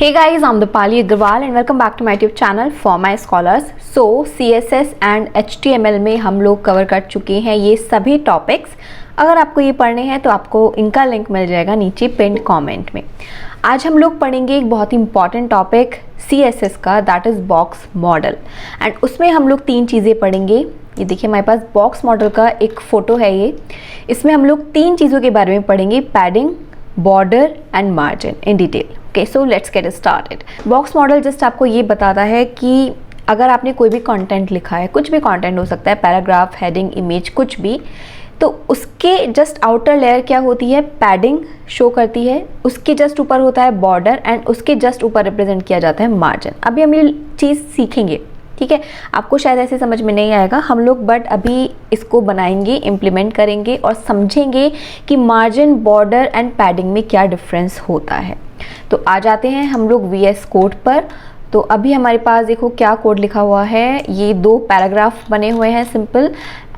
Hey guys, I'm Dipali Agarwal and welcome back to my YouTube channel For My Scholars. So CSS and HTML में हम लोग cover कर चुके हैं ये सभी टॉपिक्स। अगर आपको ये पढ़ने हैं तो आपको इनका लिंक मिल जाएगा नीचे पिन कमेंट में। आज हम लोग पढ़ेंगे एक बहुत ही इंपॉर्टेंट टॉपिक CSS का, that is box model. And उसमें हम लोग तीन चीज़ें पढ़ेंगे। ये देखिए हमारे पास बॉक्स मॉडल का एक फ़ोटो है ये। इसमें हम लोग तीन चीज़ों के बारे में पढ़ेंगे, padding, border and margin in detail. Okay, so let's get started. Box model just आपको ये बताता है कि अगर आपने कोई भी कंटेंट लिखा है, कुछ भी कंटेंट हो सकता है, पैराग्राफ, हेडिंग, इमेज, कुछ भी, तो उसके जस्ट आउटर लेयर क्या होती है, पैडिंग शो करती है। उसके जस्ट ऊपर होता है बॉर्डर एंड उसके जस्ट ऊपर रिप्रेजेंट किया जाता है मार्जिन। अभी हम ये चीज़ सीखेंगे, ठीक है। आपको शायद ऐसे समझ में नहीं आएगा हम लोग, बट अभी इसको बनाएंगे, इम्प्लीमेंट करेंगे और समझेंगे कि मार्जिन, बॉर्डर एंड पैडिंग में क्या डिफरेंस होता है। तो आ जाते हैं हम लोग VS कोड पर। तो अभी हमारे पास देखो क्या कोड लिखा हुआ है। ये दो पैराग्राफ बने हुए हैं सिंपल,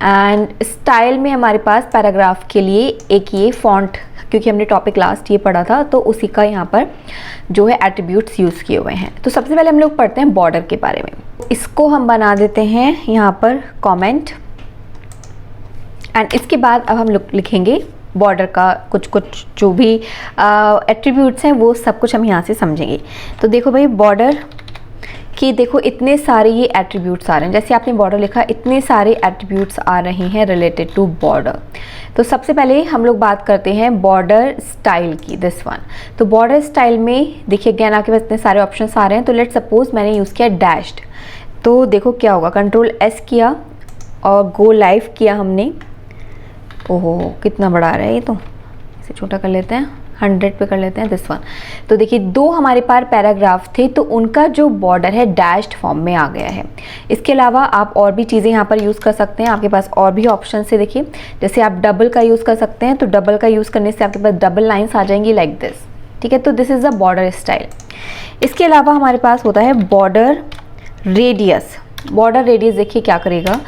एंड स्टाइल में हमारे पास पैराग्राफ के लिए एक ये फॉन्ट, क्योंकि हमने टॉपिक लास्ट ये पढ़ा था तो उसी का यहाँ पर जो है एट्रीब्यूट्स यूज़ किए हुए हैं। तो सबसे पहले हम लोग पढ़ते हैं बॉर्डर के बारे में। इसको हम बना देते हैं यहाँ पर कमेंट, एंड इसके बाद अब हम लोग लिखेंगे बॉर्डर का कुछ जो भी एट्रीब्यूट्स हैं वो सब कुछ हम यहाँ से समझेंगे। तो देखो भाई, बॉर्डर कि देखो इतने सारे ये एट्रीब्यूट्स आ रहे हैं। जैसे आपने बॉर्डर लिखा, इतने सारे एट्रीब्यूट्स आ रहे हैं रिलेटेड टू बॉर्डर। तो सबसे पहले हम लोग बात करते हैं बॉर्डर स्टाइल की, दिस वन। तो बॉर्डर स्टाइल में देखिए अगेन आपके पास इतने सारे ऑप्शंस आ रहे हैं। तो लेट सपोज मैंने यूज़ किया डैश्ड, तो देखो क्या होगा, Ctrl+S किया और गो लाइव किया हमने। ओहो कितना बड़ा आ रहा है ये, तो इसे छोटा कर लेते हैं, 100 पे कर लेते हैं, दिस वन। तो देखिए दो हमारे पास पैराग्राफ थे तो उनका जो बॉर्डर है डैश्ड फॉर्म में आ गया है। इसके अलावा आप और भी चीज़ें यहाँ पर यूज़ कर सकते हैं। आपके पास और भी ऑप्शन है, देखिए जैसे आप डबल का यूज़ कर सकते हैं। तो डबल का यूज़ करने से आपके पास डबल लाइन्स आ जाएंगी लाइक दिस, ठीक है। तो this is a border style. इसके अलावा हमारे पास होता है बॉर्डर रेडियस। बॉर्डर रेडियस देखिए क्या करेगा,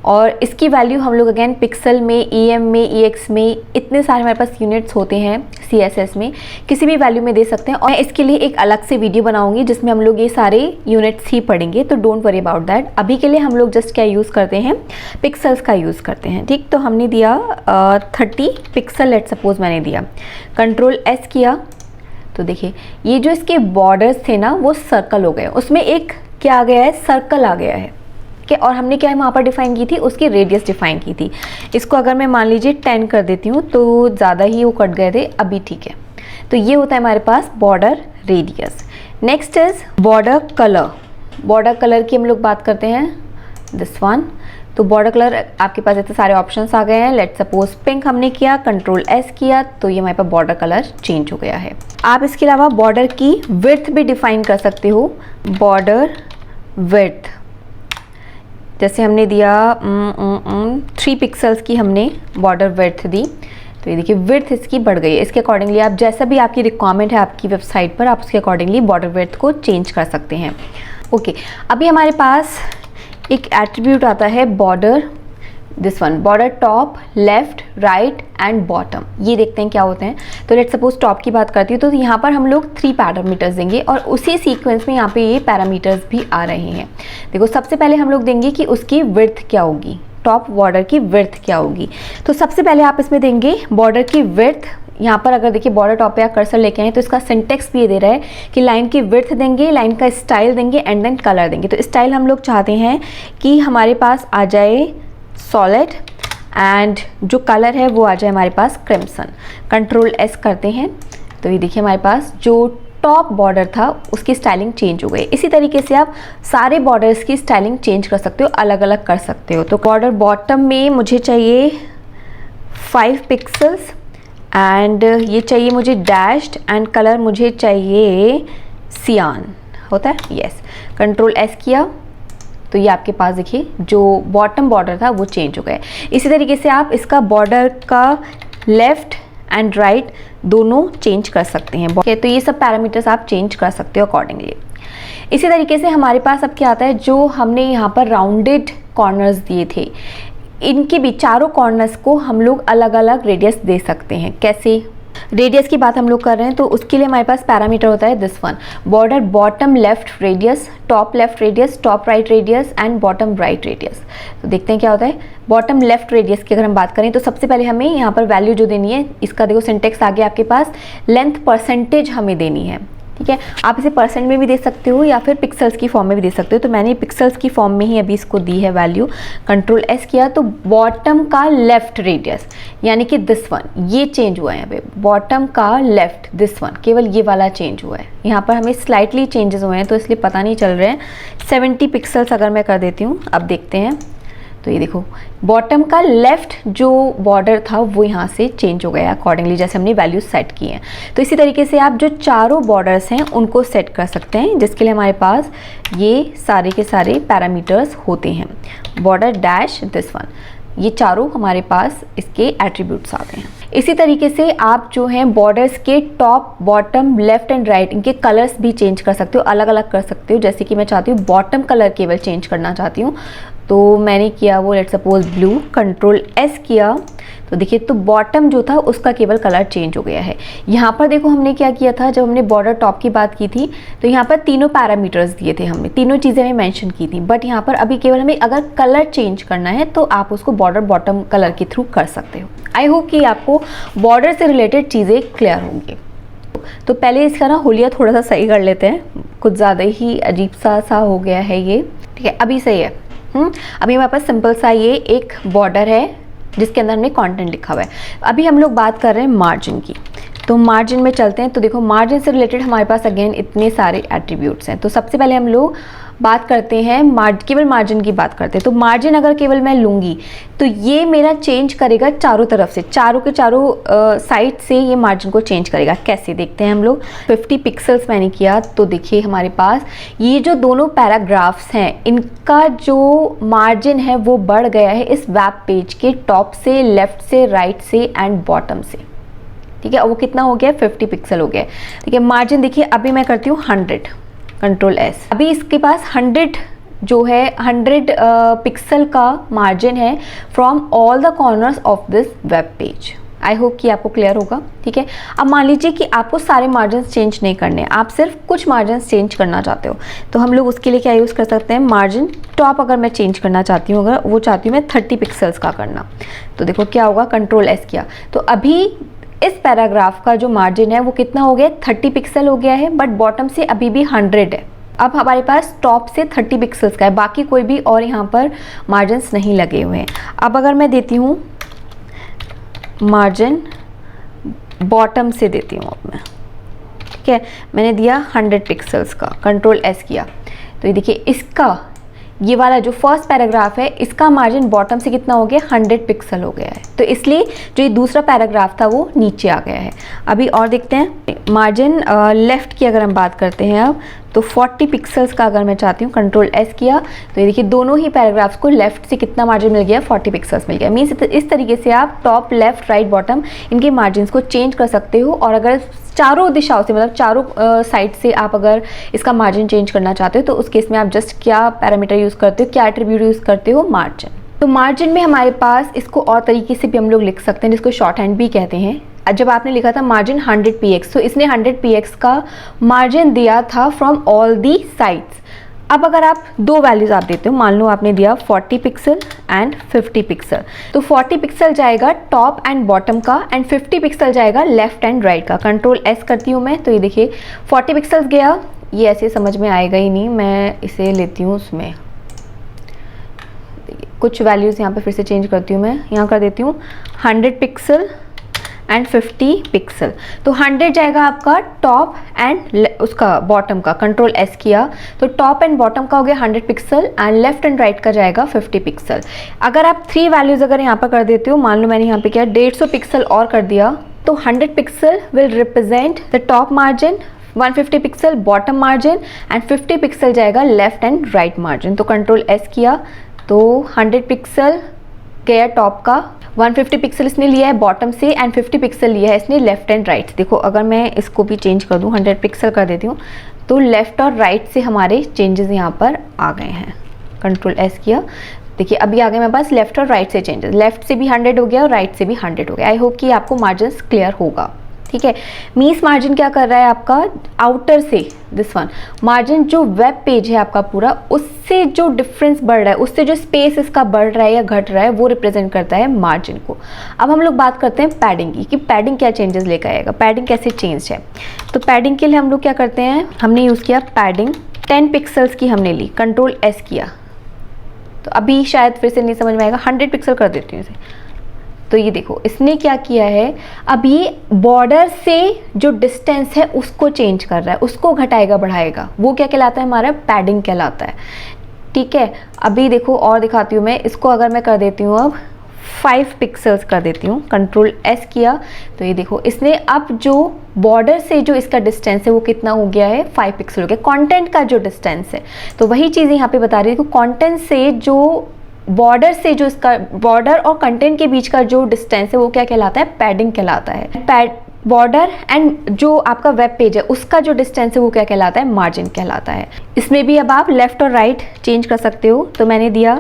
और इसकी वैल्यू हम लोग अगेन पिक्सल में, EM में, EX में, इतने सारे हमारे पास यूनिट्स होते हैं CSS में, किसी भी वैल्यू में दे सकते हैं। और इसके लिए एक अलग से वीडियो बनाऊंगी जिसमें हम लोग ये सारे यूनिट्स ही पढ़ेंगे, तो डोंट वरी अबाउट दैट। अभी के लिए हम लोग जस्ट क्या यूज़ करते हैं, पिक्सल्स का यूज़ करते हैं, ठीक। तो हमने दिया 30 पिक्सल, लेट सपोज मैंने दिया, Ctrl+S किया। तो देखिए ये जो इसके बॉर्डर्स थे ना वो सर्कल हो गए, उसमें एक क्या आ गया है, सर्कल आ गया है। और हमने क्या वहाँ पर डिफाइन की थी, उसकी रेडियस डिफाइन की थी। इसको अगर मैं मान लीजिए 10 कर देती हूँ तो ज़्यादा ही वो कट गए थे, अभी ठीक है। तो ये होता है हमारे पास border radius. Next is border colour. Border colour की हम लोग बात करते हैं, दिस वन। तो बॉर्डर कलर आपके पास इतने सारे ऑप्शंस आ गए हैं। लेट सपोज पिंक हमने किया, Ctrl+S किया, तो ये हमारे पास बॉर्डर कलर चेंज हो गया है। आप इसके अलावा बॉर्डर की विड्थ भी डिफाइन कर सकते हो, बॉर्डर विड्थ। जैसे हमने दिया 3 पिक्सल्स की हमने बॉर्डर विड्थ दी, तो ये देखिए विड्थ इसकी बढ़ गई है। इसके अकॉर्डिंगली आप जैसा भी आपकी रिक्वायरमेंट है आपकी वेबसाइट पर, आप उसके अकॉर्डिंगली बॉर्डर विड्थ को चेंज कर सकते हैं। ओके, अभी हमारे पास एक एट्रीब्यूट आता है border, this one, border top, left, right and bottom. ये देखते हैं क्या होते हैं। तो लेट सपोज टॉप की बात करती हूँ, तो यहाँ पर हम लोग 3 पैरामीटर्स देंगे और उसी सीक्वेंस में यहाँ पे ये पैरामीटर्स भी आ रहे हैं। देखो सबसे पहले हम लोग देंगे कि उसकी विड्थ क्या होगी, टॉप बॉर्डर की विड्थ क्या होगी। तो सबसे पहले आप इसमें देंगे बॉर्डर की विड्थ। यहाँ पर अगर देखिए बॉर्डर टॉप पे आप कर्सर लेके आए तो इसका सिंटेक्स भी ये दे रहा है कि लाइन की विड्थ देंगे, लाइन का स्टाइल देंगे एंड देन कलर देंगे। तो स्टाइल हम लोग चाहते हैं कि हमारे पास आ जाए सॉलिड, एंड जो कलर है वो आ जाए हमारे पास क्रिम्सन। Ctrl+S करते हैं, तो ये देखिए हमारे पास जो टॉप बॉर्डर था उसकी स्टाइलिंग चेंज हो गई। इसी तरीके से आप सारे बॉर्डर्स की स्टाइलिंग चेंज कर सकते हो, अलग अलग कर सकते हो। तो बॉर्डर बॉटम में मुझे चाहिए 5 पिक्सल्स, एंड ये चाहिए मुझे डैश्ड, एंड कलर मुझे चाहिए सियान, होता है, यस। Ctrl+S किया, तो ये आपके पास देखिए जो बॉटम बॉर्डर था वो चेंज हो गया। इसी तरीके से आप इसका बॉर्डर का लेफ़्ट एंड राइट दोनों चेंज कर सकते हैं। तो ये सब पैरामीटर्स आप चेंज कर सकते हो अकॉर्डिंगली। इसी तरीके से हमारे पास अब क्या आता है, जो हमने यहाँ पर राउंडेड कॉर्नर्स दिए थे, इनके भी चारों कॉर्नर्स को हम लोग अलग अलग रेडियस दे सकते हैं। कैसे, रेडियस की बात हम लोग कर रहे हैं तो उसके लिए हमारे पास पैरामीटर होता है this one, border bottom left radius, top left radius, top right radius and bottom right radius. तो देखते हैं क्या होता है। बॉटम लेफ्ट रेडियस की अगर हम बात करें तो सबसे पहले हमें यहाँ पर वैल्यू जो देनी है, इसका देखो सिंटेक्स आगे आपके पास, लेंथ परसेंटेज हमें देनी है, ठीक है। आप इसे परसेंट में भी दे सकते हो या फिर पिक्सल्स की फॉर्म में भी दे सकते हो। तो मैंने पिक्सल्स की फॉर्म में ही अभी इसको दी है वैल्यू। कंट्रोल एस किया तो बॉटम का लेफ्ट रेडियस यानी कि दिस वन, ये चेंज हुआ है यहाँ पे, बॉटम का लेफ्ट दिस वन, केवल ये वाला चेंज हुआ है। यहाँ पर हमें स्लाइटली चेंजेस हुए हैं तो इसलिए पता नहीं चल रहे हैं। 70 पिक्सल्स अगर मैं कर देती हूँ, अब देखते हैं तो ये देखो बॉटम का लेफ्ट जो बॉर्डर था वो यहाँ से चेंज हो गया अकॉर्डिंगली जैसे हमने वैल्यूज सेट की हैं। तो इसी तरीके से आप जो चारों बॉर्डर्स हैं उनको सेट कर सकते हैं, जिसके लिए हमारे पास ये सारे के सारे पैरामीटर्स होते हैं। बॉर्डर डैश दिस वन, ये चारों हमारे पास इसके एट्रीब्यूट्स आते हैं। इसी तरीके से आप जो हैं बॉर्डर्स के top bottom left and right इनके कलर्स भी चेंज कर सकते हो, अलग अलग कर सकते हो। जैसे कि मैं चाहती हूँ बॉटम कलर केवल चेंज करना चाहती हूँ तो मैंने किया वो let's suppose blue, control S किया तो देखिए तो बॉटम जो था उसका केवल कलर चेंज हो गया है। यहाँ पर देखो हमने क्या किया था, जब हमने बॉर्डर टॉप की बात की थी तो यहाँ पर तीनों पैरामीटर्स दिए थे, हमने तीनों चीज़ें हमें मेंशन की थी। बट यहाँ पर अभी केवल हमें अगर कलर चेंज करना है तो आप उसको बॉर्डर बॉटम कलर के थ्रू कर सकते हो। आई होप कि आपको बॉर्डर से रिलेटेड चीज़ें क्लियर होंगी। तो पहले इसका ना होलिया थोड़ा सा सही कर लेते हैं, कुछ ज़्यादा ही अजीब सा हो गया है ये, ठीक है। अभी सही है। अभी हमारे पास सिंपल सा ये एक बॉर्डर है जिसके अंदर हमने कंटेंट लिखा हुआ है। अभी हम लोग बात कर रहे हैं मार्जिन की, तो मार्जिन में चलते हैं। तो देखो मार्जिन से रिलेटेड हमारे पास अगेन इतने सारे एट्रीब्यूट्स हैं। तो सबसे पहले हम लोग बात करते हैं केवल मार्जिन की बात करते हैं। तो मार्जिन अगर केवल मैं लूँगी तो ये मेरा चेंज करेगा चारों तरफ से, चारों के चारों साइड से ये मार्जिन को चेंज करेगा। कैसे देखते हैं हम लोग। 50 पिक्सल्स मैंने किया तो देखिए हमारे पास ये जो दोनों पैराग्राफ्स हैं इनका जो मार्जिन है वो बढ़ गया है इस वेब पेज के टॉप से, लेफ्ट से, राइट से एंड बॉटम से, ठीक है। वो कितना हो गया, 50 पिक्सल हो गया, ठीक है। मार्जिन देखिए अभी मैं करती हूँ 100, कंट्रोल एस। अभी इसके पास 100 जो है 100 पिक्सल का मार्जिन है from all the corners of this web page. I hope कि आपको क्लियर होगा, ठीक है। अब मान लीजिए कि आपको सारे मार्जिन चेंज नहीं करने, आप सिर्फ कुछ मार्जिन चेंज करना चाहते हो, तो हम लोग उसके लिए क्या यूज़ कर सकते हैं, मार्जिन टॉप अगर मैं चेंज करना चाहती हूँ, अगर वो चाहती हूँ मैं 30 पिक्सल्स का करना, तो देखो क्या होगा, कंट्रोल एस किया तो अभी इस पैराग्राफ का जो मार्जिन है वो कितना हो गया, 30 पिक्सल हो गया है। बट बॉटम से अभी भी 100 है। अब हमारे पास टॉप से 30 पिक्सल्स का है, बाकी कोई भी और यहाँ पर मार्जिन्स नहीं लगे हुए हैं। अब अगर मैं देती हूँ मार्जिन बॉटम से देती हूँ अब मैं, ठीक है, मैंने दिया 100 पिक्सल्स का, कंट्रोल एस किया तो ये देखिए इसका ये वाला जो फर्स्ट पैराग्राफ है इसका मार्जिन बॉटम से कितना हो गया, 100 पिक्सल हो गया है। तो इसलिए जो ये दूसरा पैराग्राफ था वो नीचे आ गया है। अभी और देखते हैं मार्जिन लेफ्ट की अगर हम बात करते हैं अब तो 40 पिक्सल्स का अगर मैं चाहती हूँ, कंट्रोल एस किया तो ये देखिए दोनों ही पैराग्राफ्स को लेफ्ट से कितना मार्जिन मिल गया, 40 पिक्सल्स मिल गया। मीन्स इस तरीके से आप टॉप लेफ्ट राइट बॉटम इनके मार्जिन को चेंज कर सकते हो। और अगर चारों दिशाओं से मतलब चारों साइड से आप अगर इसका मार्जिन चेंज करना चाहते हो तो उस केस में आप जस्ट क्या पैरामीटर यूज़ करते हो, क्या एट्रीब्यूट यूज़ करते हो, मार्जिन। तो मार्जिन में हमारे पास इसको और तरीके से भी हम लोग लिख सकते हैं जिसको शॉर्ट हैंड भी कहते हैं। जब आपने लिखा था मार्जिन 100 px तो इसने 100 px का मार्जिन दिया था फ्रॉम ऑल दी साइड्स। अब अगर आप दो वैल्यूज़ आप देते हो, मान लो आपने दिया 40 पिक्सल एंड 50 पिक्सल, तो 40 पिक्सल जाएगा टॉप एंड बॉटम का एंड 50 पिक्सल जाएगा लेफ्ट एंड राइट का। कंट्रोल एस करती हूँ मैं तो ये देखिए 40 पिक्सल्स गया, ये ऐसे समझ में आएगा ही नहीं, मैं इसे लेती हूँ उसमें कुछ वैल्यूज़ यहाँ पे फिर से चेंज करती हूँ, मैं यहाँ कर देती हूँ 100 पिक्सल एंड 50 पिक्सल। तो 100 जाएगा आपका टॉप एंड उसका बॉटम का, कंट्रोल एस किया तो टॉप एंड बॉटम का हो गया 100 pixel and left and right का जाएगा 50 पिक्सल। अगर आप 3 वैल्यूज़ अगर यहाँ पर कर देते हो, मान लो मैंने यहाँ पे क्या 150 पिक्सल और कर दिया तो 100 pixel will represent the top margin, 150 pixel bottom margin and 50 pixel जाएगा लेफ्ट एंड राइट मार्जिन। तो कंट्रोल एस किया तो 100 पिक्सल गया टॉप का, 150 पिक्सल इसने लिया है बॉटम से एंड 50 पिक्सल लिया है इसने लेफ्ट एंड राइट। देखो अगर मैं इसको भी चेंज कर दूं, 100 पिक्सल कर देती हूँ तो लेफ्ट और राइट से हमारे चेंजेस यहाँ पर आ गए हैं। कंट्रोल एस किया, देखिए अभी आ गए मेरे पास लेफ्ट और राइट से चेंजेस, लेफ्ट से भी 100 हो गया और राइट से भी 100 हो गया। आई होप कि आपको मार्जिन्स क्लियर होगा। ठीक है। मीन्स मार्जिन क्या कर रहा है आपका, आउटर से दिस वन मार्जिन जो वेब पेज है आपका पूरा, उससे जो डिफरेंस बढ़ रहा है, उससे जो स्पेस इसका बढ़ रहा है या घट रहा है, वो रिप्रेजेंट करता है मार्जिन को। अब हम लोग बात करते हैं पैडिंग की, कि पैडिंग क्या चेंजेस लेकर आएगा, पैडिंग कैसे चेंज है। तो पैडिंग के लिए हम लोग क्या करते हैं, हमने यूज़ किया पैडिंग 10 पिक्सल्स की हमने ली, कंट्रोल S किया। तो अभी शायद फिर से नहीं समझ में आएगा, 100 पिक्सल कर देती हूँ इसे। तो ये देखो इसने क्या किया है, अब ये बॉर्डर से जो डिस्टेंस है उसको चेंज कर रहा है, उसको घटाएगा बढ़ाएगा, वो क्या कहलाता है, हमारा पैडिंग कहलाता है। ठीक है, अभी देखो और दिखाती हूँ मैं इसको, अगर मैं कर देती हूँ अब 5 पिक्सल्स कर देती हूँ, कंट्रोल S किया। तो ये देखो इसने अब जो बॉर्डर से जो इसका डिस्टेंस है वो कितना हो गया है, 5 पिक्सल हो गया। कंटेंट का जो डिस्टेंस है, तो वही चीज़ यहाँ पे बता रही है कि कंटेंट से जो बॉर्डर से जो इसका बॉर्डर और कंटेंट के बीच का जो डिस्टेंस है वो क्या कहलाता है, पैडिंग कहलाता है। बॉर्डर एंड जो आपका वेब पेज है उसका जो डिस्टेंस है वो क्या कहलाता है, मार्जिन कहलाता है। इसमें भी अब आप लेफ़्ट और राइट चेंज कर सकते हो। तो मैंने दिया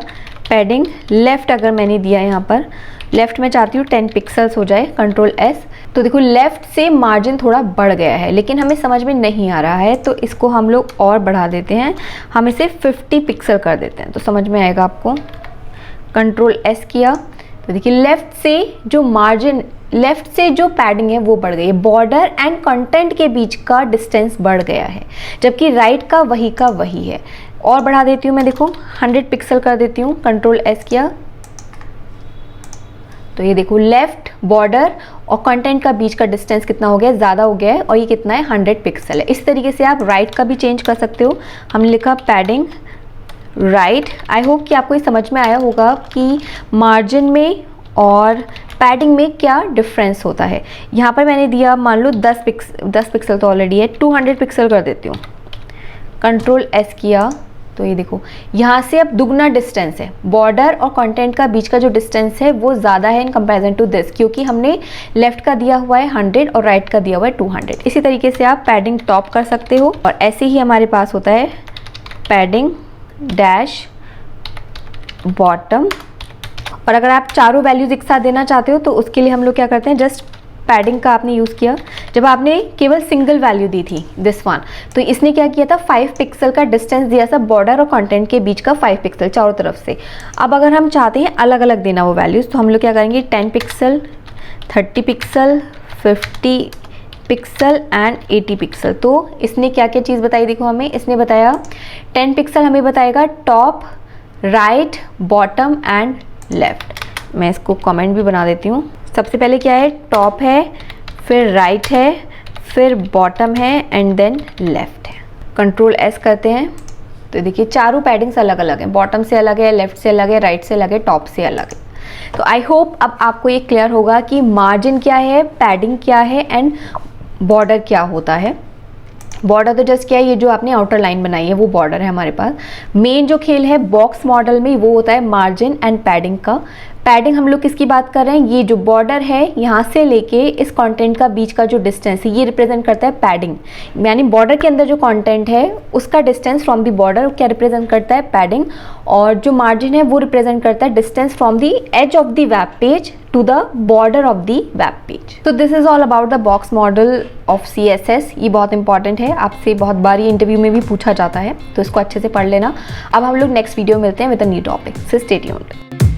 पैडिंग लेफ़्ट, अगर मैंने दिया यहाँ पर लेफ़्ट में चाहती हूँ 10 पिक्सल्स हो जाए, कंट्रोल S। तो देखो लेफ़्ट से मार्जिन थोड़ा बढ़ गया है, लेकिन हमें समझ में नहीं आ रहा है, तो इसको हम लोग और बढ़ा देते हैं, हम इसे 50 पिक्सल कर देते हैं, तो समझ में आएगा आपको। कंट्रोल S किया तो देखिए लेफ़्ट से जो मार्जिन, लेफ़्ट से जो पैडिंग है वो बढ़ गई है, बॉर्डर एंड कंटेंट के बीच का डिस्टेंस बढ़ गया है, जबकि राइट का वही है। और बढ़ा देती हूँ मैं, देखो 100 पिक्सल कर देती हूँ, कंट्रोल S किया। तो ये देखो लेफ़्ट बॉर्डर और कंटेंट का बीच का डिस्टेंस कितना हो गया, ज़्यादा हो गया है, और ये कितना है, 100 पिक्सल है। इस तरीके से आप राइट का भी चेंज कर सकते हो। हमने लिखा पैडिंग राइट। आई होप कि आपको ये समझ में आया होगा कि मार्जिन में और पैडिंग में क्या डिफरेंस होता है। यहाँ पर मैंने दिया मान लो 10 पिक्सल तो ऑलरेडी है, 200 पिक्सल कर देती हूँ, कंट्रोल S किया। तो ये देखो यहाँ से अब दुगना डिस्टेंस है, बॉर्डर और कंटेंट का बीच का जो डिस्टेंस है वो ज़्यादा है इन कंपैरिजन टू दिस, क्योंकि हमने लेफ़्ट का दिया हुआ है 100 और राइट का दिया हुआ है 200। इसी तरीके से आप पैडिंग टॉप कर सकते हो, और ऐसे ही हमारे पास होता है पैडिंग डैश बॉटम। और अगर आप चारों वैल्यूज एक साथ देना चाहते हो तो उसके लिए हम लोग क्या करते हैं, जस्ट पैडिंग का आपने यूज़ किया जब आपने केवल सिंगल वैल्यू दी थी दिस वन, तो इसने क्या किया था, 5 पिक्सल का डिस्टेंस दिया था बॉर्डर और कंटेंट के बीच का, 5 पिक्सल चारों तरफ से। अब अगर हम चाहते हैं अलग अलग देना वो वैल्यूज़, तो हम लोग क्या करेंगे, 10 pixel, 30 pixel, 50 pixel and 80 pixel. तो इसने क्या क्या चीज़ बताई, देखो हमें इसने बताया 10 पिक्सल हमें बताएगा top, right, bottom and left. मैं इसको कमेंट भी बना देती हूँ। सबसे पहले क्या है, टॉप है, फिर राइट है, फिर बॉटम है एंड देन लेफ़्ट है। कंट्रोल S करते हैं तो देखिए चारों पैडिंग्स अलग अलग हैं, बॉटम से अलग है, लेफ़्ट से अलग है, राइट से अलग है, टॉप से अलग है। तो आई होप अब आपको ये क्लियर होगा कि मार्जिन क्या है, पैडिंग क्या है एंड बॉर्डर क्या होता है। बॉर्डर तो जस्ट क्या है, ये जो आपने आउटर लाइन बनाई है वो बॉर्डर है हमारे पास। मेन जो खेल है बॉक्स मॉडल में वो होता है मार्जिन एंड पैडिंग का। पैडिंग हम लोग किसकी बात कर रहे हैं, ये जो बॉर्डर है यहाँ से लेके इस कंटेंट का बीच का जो डिस्टेंस है ये रिप्रेजेंट करता है पैडिंग, यानी बॉर्डर के अंदर जो कंटेंट है उसका डिस्टेंस फ्रॉम द बॉर्डर क्या रिप्रेजेंट करता है, पैडिंग। और जो मार्जिन है वो रिप्रेजेंट करता है distance from the edge of the web page to the border of the web page. तो this is all about the box model of CSS। ये बहुत इंपॉर्टेंट है, आपसे बहुत बार ये इंटरव्यू में भी पूछा जाता है, तो इसको अच्छे से पढ़ लेना। अब हम लोग नेक्स्ट वीडियो मिलते हैं with a new topic, so stay tuned.